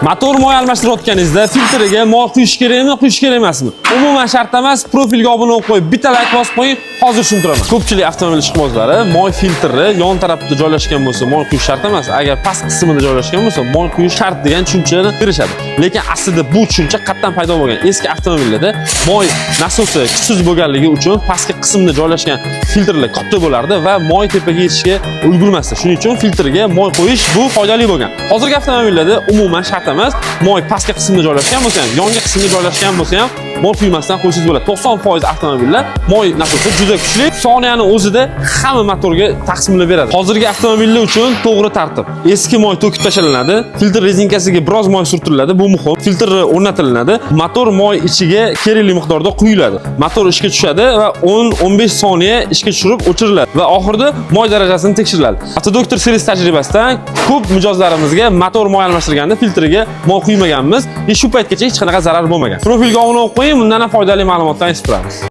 Motor moy almashtirayotganingizda filtriga moy quyish kerakmi, quyish kerak emasmi? Umuman shart emas. Profilga obuna bo'lib qo'yib, bitta like bosib qo'ying, hozir tushuntiraman. Ko'pchilik avtomobil ishqibozlari moy filtri yon tarafda joylashgan bo'lsa, moy quyish shart emas. Agar past qismida joylashgan bo'lsa, moy quyish shart degan tushunchani berishadi. Lekin aslida bu tushuncha qayerdan paydo bo'lgan? Eski avtomobillarda moy nasosi kuchsiz bo'lganligi uchun pastki qismda joylashgan filtrlar katta bo'lardi va moy tepaga yetishga ulgurmasdi. Shuning uchun filtrga moy qo'yish bu foydali bo'lgan. Hozirgi avtomobillarda umuman shart emas. Moy pastki qismda joylashgan bo'lsa ham, yongi qismda joylashgan bo'lsa ham moy quymasdan qo'ysangiz bo'ladi. 90% avtomobillar moy nasosi juda kuchli. Soniyani o'zida hamma motorga taqsimlab beradi. Hozirgi avtomobillar uchun to'g'ri tartib. Eski moy to'kib tashlanadi, filtr rezinkasiga biroz moy surtiladi, bu muhim. Filtr o'rnatiladi, motor moy ichiga kerakli miqdorda quyiladi. Motor ishga tushadi va 10-15 soniya ishga tushirib o'chiriladi va oxirida moy darajasini tekshiriladi. Avtodoktor servis tajribasidan ko'p mijozlarimizga motor moy almashtirganda filtriga moy quymaganmiz. Shu paytgacha hech qanaqa zarar bo'lmagan. Profilga obuna bo'lib qo'ying, bundan ham foydali ma'lumotlar eshitib turamiz.